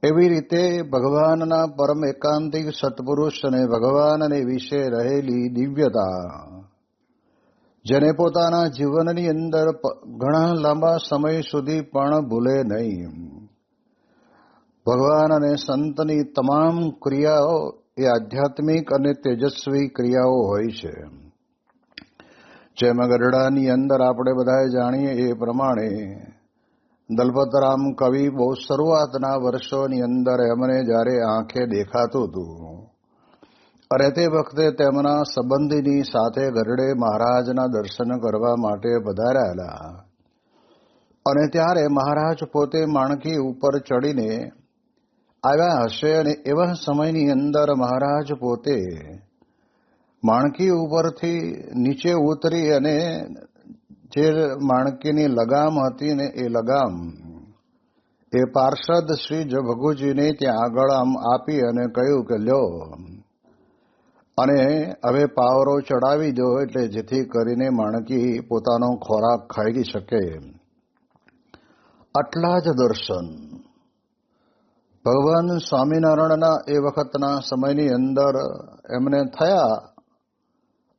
એવી રીતે ભગવાનના પરમ એકાંતિક સત્પુરુષ અને ભગવાનને વિશે રહેલી દિવ્યતા, જેને પોતાના જીવનની અંદર ઘણા લાંબા સમય સુધી પણ ભૂલે નહીં. ભગવાન અને સંતની તમામ ક્રિયાઓ એ આધ્યાત્મિક અને તેજસ્વી ક્રિયાઓ હોય છે. જેમ ગરડાની અંદર આપણે બધા જાણીએ એ પ્રમાણે દલપતરામ કવિ બહુ શરૂઆતના વર્ષોની અંદર એમને જ્યારે આંખે દેખાતું હતું અને તે વખતે તેમના સંબંધીની સાથે ગરડે મહારાજના દર્શન કરવા માટે પધારેલા અને ત્યારે મહારાજ પોતે માણકી ઉપર ચડીને આવ્યા હશે અને એવા સમયની અંદર મહારાજ પોતે માણકી ઉપરથી નીચે ઉતરી અને જે માણકીની લગામ હતી ને એ લગામ એ પાર્ષદ શ્રી ભગુજીને ત્યાં આગળ આમ આપી અને કહ્યું કે લ્યો અને હવે પાવરો ચડાવી દો, એટલે જેથી કરીને માણકી પોતાનો ખોરાક ખાઈ શકે. આટલા જ દર્શન ભગવાન સ્વામિનારાયણના એ વખતના સમયની અંદર એમને થયા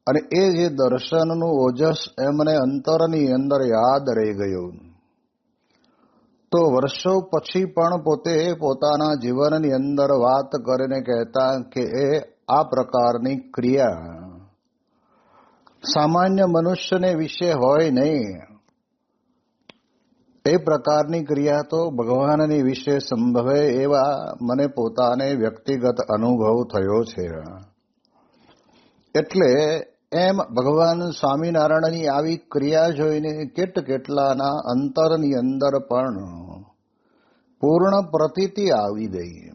અને એ જે દર્શનનું ઓજસ એમને અંતરની અંદર યાદ રહી ગયું. તો વર્ષો પછી પણ પોતે પોતાના જીવનની અંદર વાત કરીને કહેતા કે એ આ પ્રકારની ક્રિયા સામાન્ય મનુષ્યને વિશે હોય નહીં, એ પ્રકારની ક્રિયા તો ભગવાનની વિશે સંભવે એવા મને પોતાને વ્યક્તિગત અનુભવ થયો છે. એટલે એમ ભગવાન સ્વામિનારાયણની આવી ક્રિયા જોઈને કેટલાના અંતરની અંદર પણ પૂર્ણ પ્રતીતિ આવી ગઈ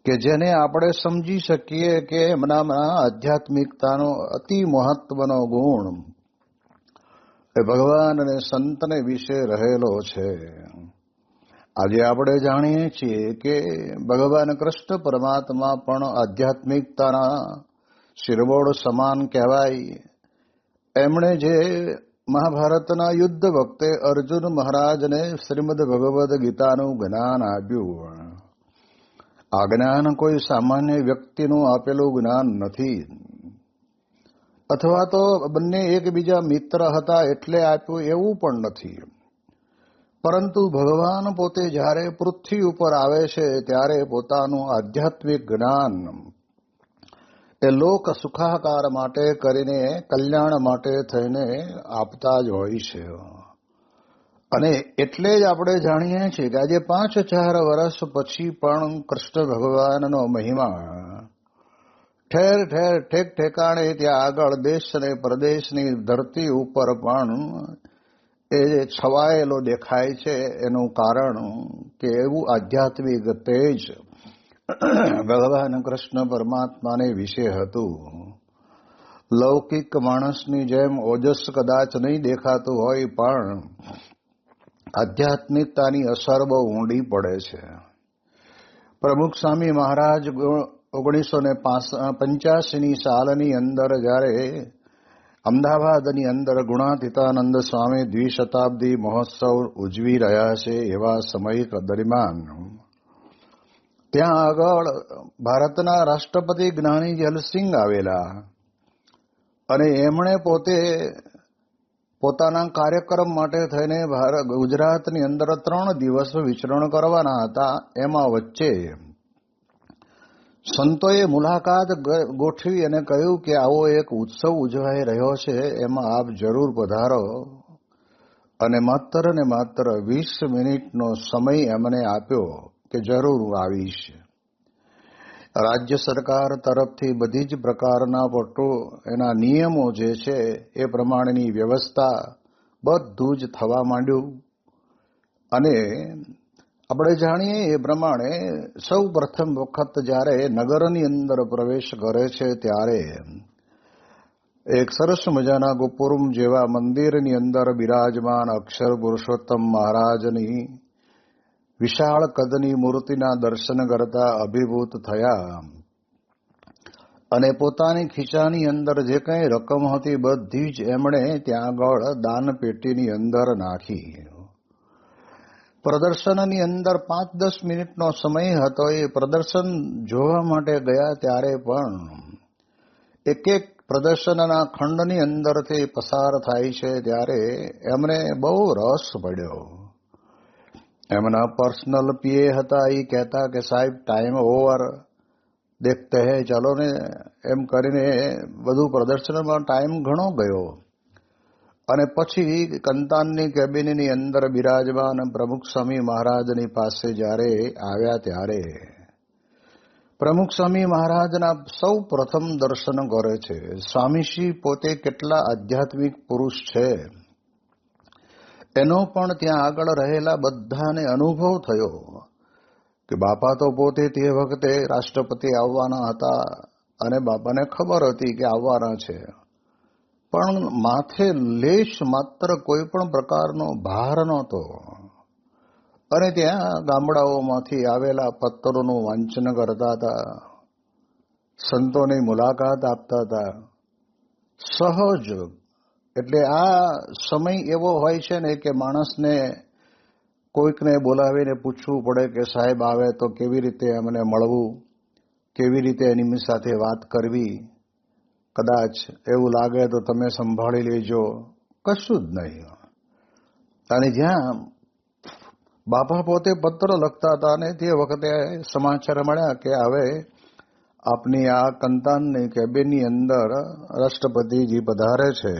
કે જેને આપણે સમજી શકીએ કે એમનામાં આધ્યાત્મિકતાનો અતિ મહત્વનો ગુણ એ ભગવાન અને સંતને વિશે રહેલો છે. આજે આપણે જાણીએ છીએ કે ભગવાન કૃષ્ણ પરમાત્મા પણ આધ્યાત્મિકતાના શિરબોળ સમાન કહેવાય. એમણે જે મહાભારતના યુદ્ધ વખતે અર્જુન મહારાજને શ્રીમદ ભગવદ્ ગીતાનું જ્ઞાન આપ્યું, આ જ્ઞાન કોઈ સામાન્ય વ્યક્તિનું આપેલું જ્ઞાન નથી, અથવા તો બંને એકબીજા મિત્ર હતા એટલે આપ્યું એવું પણ નથી. પરંતુ ભગવાન પોતે જ્યારે પૃથ્વી ઉપર આવે છે ત્યારે પોતાનું આધ્યાત્મિક જ્ઞાન એ લોક સુખાકાર માટે કરીને કલ્યાણ માટે થઈને આપતા જ હોય છે. અને એટલે જ આપણે જાણીએ છીએ કે આજે 5-4 વર્ષ પછી પણ કૃષ્ણ ભગવાનનો મહિમા ઠેર ઠેર ઠેક ઠેકાણે ત્યાં આગળ દેશ અને પ્રદેશની ધરતી ઉપર પણ એ છવાયેલો દેખાય છે. એનું કારણ કે એવું આધ્યાત્મિક તેજ ભગવાન કૃષ્ણ પરમાત્માને વિશે હતું. લૌકિક માણસની જેમ ઓજસ કદાચ નહીં દેખાતું હોય પણ આધ્યાત્મિકતાની અસર બહુ ઊંડી પડે છે. પ્રમુખ સ્વામી મહારાજ 1985ની સાલની અંદર જ્યારે અમદાવાદની અંદર ગુણાતીતાનંદ સ્વામી દ્વિશતાબ્દી મહોત્સવ ઉજવી રહ્યા છે એવા સમય દરમિયાન ત્યાં આગળ ભારતના રાષ્ટ્રપતિ જ્ઞાની જલસિંહ આવેલા અને એમણે પોતે પોતાના કાર્યક્રમ માટે થઈને ગુજરાતની અંદર 3 દિવસ વિચરણ કરવાના હતા. એમાં વચ્ચે સંતોએ મુલાકાત ગોઠવી અને કહ્યું કે આવો એક ઉત્સવ ઉજવાઈ રહ્યો છે, એમાં આપ જરૂર પધારો. અને માત્ર 20 મિનિટનો સમય એમને આપ્યો કે જરૂર આવીશ. રાજ્ય સરકાર તરફથી બધી જ પ્રકારના એના નિયમો જે છે એ પ્રમાણેની વ્યવસ્થા બધું જ થવા માંડ્યું. અને આપણે જાણીએ એ પ્રમાણે સૌ પ્રથમ વખત જ્યારે નગરની અંદર પ્રવેશ કરે છે ત્યારે એક સરસ મજાના ગોપુરમ જેવા મંદિરની અંદર બિરાજમાન અક્ષર પુરુષોત્તમ મહારાજની વિશાળ કદની મૂર્તિના દર્શન કરતા અભિભૂત થયા અને પોતાની ખીચાની અંદર જે કંઈ રકમ હતી બધી જ એમણે ત્યાં આગળ દાન પેટીની અંદર નાખી. પ્રદર્શનની અંદર 5-10 મિનિટનો સમય હતો. એ પ્રદર્શન જોવા માટે ગયા ત્યારે પણ એક એક પ્રદર્શનના ખંડની અંદરથી પસાર થાય છે ત્યારે એમને બહુ રસ પડ્યો. એમના પર્સનલ પીએ હતા, એ કહેતા કે સાહેબ ટાઈમ ઓવર દેખતે હે, ચાલો ને, એમ કરીને બધું પ્રદર્શનમાં ટાઈમ ઘણો ગયો. અને પછી કંતાનની કેબિનની અંદર બિરાજમાન પ્રમુખ સ્વામી મહારાજની પાસે જ્યારે આવ્યા ત્યારે પ્રમુખ સ્વામી મહારાજના સૌ પ્રથમ દર્શન કરે છે. સ્વામીશ્રી પોતે કેટલા આધ્યાત્મિક પુરુષ છે એનો પણ ત્યાં આગળ રહેલા બધાને અનુભવ થયો કે બાપા તો પોતે તે વખતે રાષ્ટ્રપતિ આવવાના હતા અને બાપાને ખબર હતી કે આવવાના છે, પણ માથે લેશ માત્ર કોઈ પણ પ્રકારનો ભાર નહોતો. અને ત્યાં ગામડાઓમાંથી આવેલા પત્રોનું વાંચન કરતા હતા, સંતોની મુલાકાત આપતા હતા. સહજ, એટલે આ સમય એવો હોય છે ને કે માણસને કોઈકને બોલાવીને પૂછવું પડે કે સાહેબ આવે તો કેવી રીતે અમને મળવું, કેવી રીતે એની સાથે વાત કરવી, કદાચ એવું લાગે તો તમે સંભાળી લેજો, કશું જ નહીં. અને જ્યાં બાપા પોતે પત્ર લખતા હતા અને તે વખતે સમાચાર મળ્યા કે હવે આપની આ કંતાનની કેબિનની અંદર રાષ્ટ્રપતિજી પધારે છે.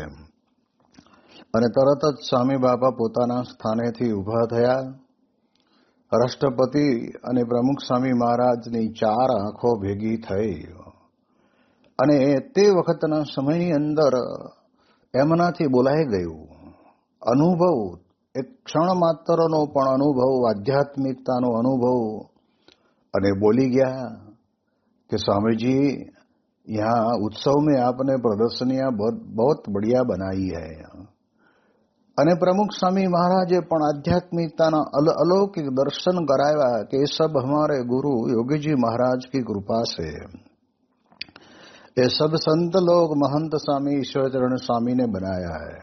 અને તરત જ સ્વામી બાપા પોતાના સ્થાનેથી ઊભા થયા. રાષ્ટ્રપતિ અને પ્રમુખ સ્વામી મહારાજની 4 આંખો ભેગી થઈ અને તે વખતના સમયની અંદર એમનાથી બોલાઈ ગયું. અનુભવ, એક ક્ષણ માત્રનો પણ અનુભવ, આધ્યાત્મિકતાનો અનુભવ. અને બોલી ગયા कि स्वामी जी यहाँ उत्सव में आपने प्रदर्शनियां बहुत बढ़िया बनाई है. અને પ્રમુખ સ્વામી મહારાજે પણ આધ્યાત્મિકતાના अलौकिक दर्शन कराया कि ये सब हमारे गुरु योगी जी महाराज की कृपा से. ये सब संत लोग महंत स्वामी ईश्वरचरण स्वामी ने बनाया है.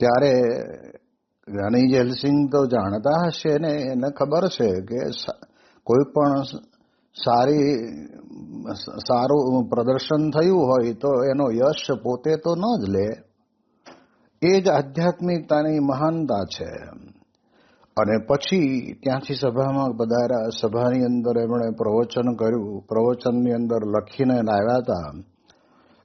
ત્યારે જ્ઞાની જેલસિંહ તો જાણતા હશે ને, એને ખબર છે કે કોઈ પણ સારું પ્રદર્શન થયું હોય તો એનો યશ પોતે તો ન જ લે. એ જ આધ્યાત્મિકતાની મહાનતા છે. અને પછી ત્યાંથી સભામાં પધાર્યા. સભાની અંદર એમણે પ્રવચન કર્યું. પ્રવચનની અંદર લખીને લાવ્યા હતા.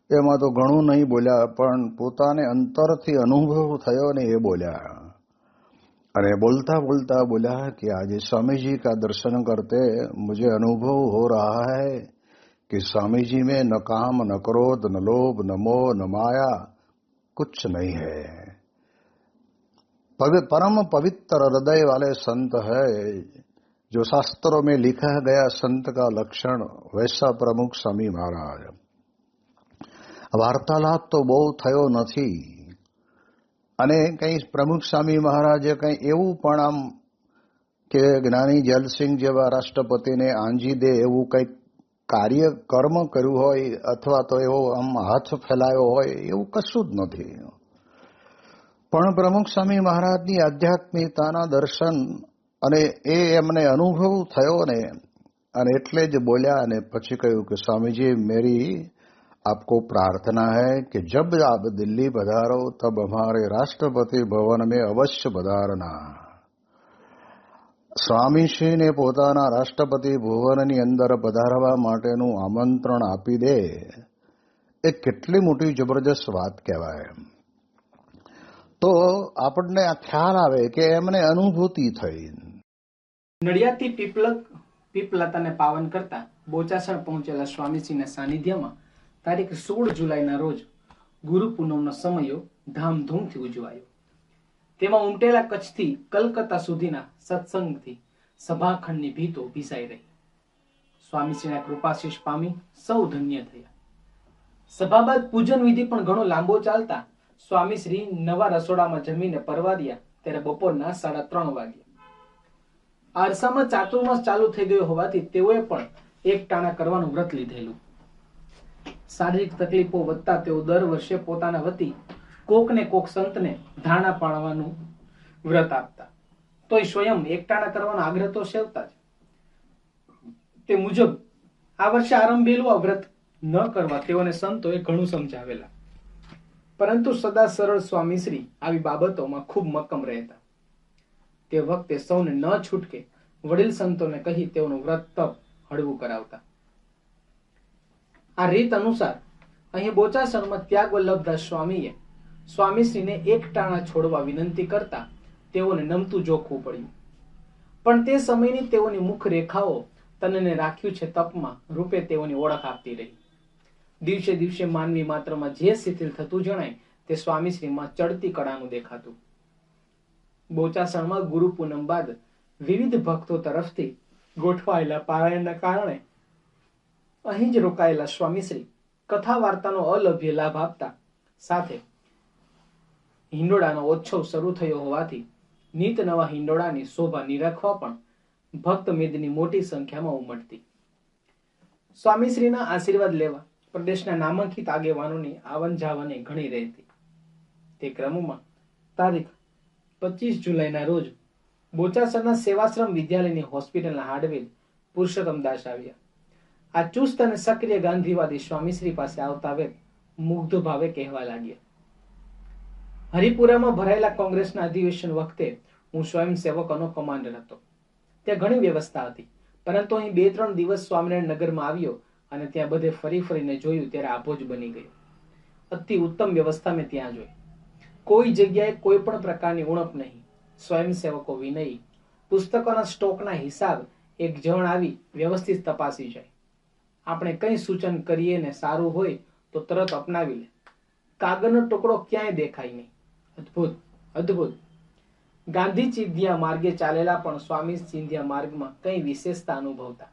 એમાં તો ઘણું નહીં બોલ્યા, પણ પોતાને અંતરથી અનુભવ થયો ને એ બોલ્યા. અને બોલતા बोलता बोला कि आज स्वामी जी का दर्शन करते मुझे अनुभव हो रहा है कि स्वामी जी में न काम न क्रोध न लोभ न मोह न माया कुछ नहीं है. परम पवित्र हृदय वाले संत है. जो शास्त्रों में लिखा गया संत का लक्षण वैसा प्रमुख स्वामी महाराज. वार्तालाप तो બહુ થયો નથી. અને કંઈ પ્રમુખ સ્વામી મહારાજે કંઈ એવું પણ આમ કે જ્ઞાની જલસિંહ જેવા રાષ્ટ્રપતિને આંજી દે એવું કંઈક કાર્ય કર્મ કર્યું હોય અથવા તો એવો આમ હાથ ફેલાયો હોય એવું કશું જ નથી. પણ પ્રમુખ સ્વામી મહારાજની આધ્યાત્મિકતાના દર્શન અને એ એમને અનુભવ થયો ને, અને એટલે જ બોલ્યા. અને પછી કહ્યું કે સ્વામીજી મેરી आपको प्रार्थना है कि जब आप दिल्ली पधारो तब हमारे राष्ट्रपति भवन में अवश्य पधारना. સ્વામીશ્રીને પોતાના રાષ્ટ્રપતિ ભુવનની અંદર પધારવા માટેનું આમંત્રણ આપી દે એ કેટલી મોટી જબરજસ્ત વાત કહેવાય. તો આપણને આ ખ્યાલ આવે કે એમને અનુભૂતિ થઈ. નડિયાદથી પીપલતાને પાવન કરતા બોચાસણ પહોંચેલા સ્વામીજીના સાનિધ્યમાં તારીખ 16 જુલાઈના રોજ ગુરુ પૂનમનો સમયો ધામધૂમથી ઉજવાયો. તેમાં ઉમટેલા કચ્છથી કલકત્તા સુધીના સત્સંગથી સભાખંડની ભીતો ભીસાઈ રહી. સ્વામીજીના કૃપાશીષ પામી સૌ ધન્ય થયા. સભા બાદ પૂજન વિધિ પણ ઘણો લાંબો ચાલતા સ્વામીશ્રી નવા રસોડામાં જમીને પરવાર્યા ત્યારે બપોરના 3:30 વાગ્યા. આરસામાં ચાતુર્માસ ચાલુ થઈ ગયો હોવાથી તેઓએ પણ એક ટાણા કરવાનું વ્રત લીધેલું. શારીરિક તકલીફો વધતા તેઓ દર વર્ષે પોતાના વતી કોક ને કોક સંતને ધારણા પાડવાનું વ્રત આપતા. તોય સ્વયં એકટાણા કરવાનો આગ્રહ તો સેવતા જ. તે મુજબ આ વર્ષે આરંભેલું આ વ્રત ન કરવા તેઓને સંતોએ ઘણું સમજાવેલા, પરંતુ સદા સરળ સ્વામીશ્રી આવી બાબતોમાં ખૂબ મક્કમ રહેતા. તે વખતે સૌને ન છૂટકે વડીલ સંતોને કહી તેઓનું વ્રત તપ હળવું કરાવતા. આ રીત અનુસાર અહીં બોચાસણમાં ત્યાગ વલ્લભદાસ સ્વામીએ સ્વામીશ્રીને એક ટાણા છોડવા વિનંતી કરતા તેઓને નમતું જોખવું પડ્યું. પણ તે સમયની તેઓની મુખ રેખાઓ તનને રાખ્યું છે તપમાં રૂપે તેઓની ઓળખ આપતી રહી. દિવસે દિવસે માનવી માત્રમાં જે શિથિલ થતું જણાય તે સ્વામીશ્રીમાં ચડતી કળાનું દેખાતું. બોચાસણમાં ગુરુ પૂનમ બાદ વિવિધ ભક્તો તરફથી ગોઠવાયેલા પારાયણના કારણે અહીં જ રોકાયેલા સ્વામીશ્રી કથા વાર્તાનો અલભ્ય લાભ આપતા, સાથે હિંડોળાનો ઉત્સવ શરૂ થયો હોવાથી નીત નવા હિંડોળાની શોભા નિરખવા પણ ભક્ત મેદની મોટી સંખ્યામાં ઉમટતી. સ્વામીશ્રીના આશીર્વાદ લેવા પ્રદેશના નામાંકિત આગેવાનોની આવન જાવને ઘણી રહેતી. તે ક્રમમાં તારીખ 25 જુલાઈના રોજ બોચાસણના સેવાશ્રમ વિદ્યાલયની હોસ્પિટલના હાર્ડવેર પુરુષોત્તમદાસ આવ્યા. આ ચુસ્ત અને સક્રિય ગાંધીવાદી સ્વામીશ્રી પાસે આવતા વેત મુગ્ધ ભાવે કહેવા લાગ્યા, હરિપુરામાં ભરાયેલા કોંગ્રેસના અધિવેશન વખતે હું સ્વયંસેવકોનો કમાન્ડર હતો. ત્યાં ઘણી વ્યવસ્થા હતી, પરંતુ અહીં 2-3 દિવસ સ્વામિનારાયણ નગરમાં આવ્યો અને ત્યાં બધે ફરી ફરીને જોયું ત્યારે આભો જ બની ગયો. અતિ ઉત્તમ વ્યવસ્થા મેં ત્યાં જોઈ. કોઈ જગ્યાએ કોઈ પણ પ્રકારની ઉણપ નહીં. સ્વયંસેવકો વિનયી, પુસ્તકોના સ્ટોકના હિસાબ એક જણ આવી વ્યવસ્થિત તપાસી જાય. આપણે કંઈ સૂચન કરીએ ને સારું હોય તો તરત અપનાવી લે. કાગળનો ટુકડો ક્યાંય દેખાય નહીં. અદ્ભુત, અદ્ભુત. ગાંધી ચિંધ્યા માર્ગે ચાલેલા પણ સ્વામી ચિંધ્યા માર્ગમાં કંઈ વિશેષતા અનુભવતા.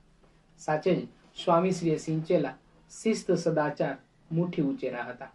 સાચે જ સ્વામીશ્રીએ સિંચેલા શિસ્ત સદાચાર મુઠ્ઠી ઉચેરા હતા.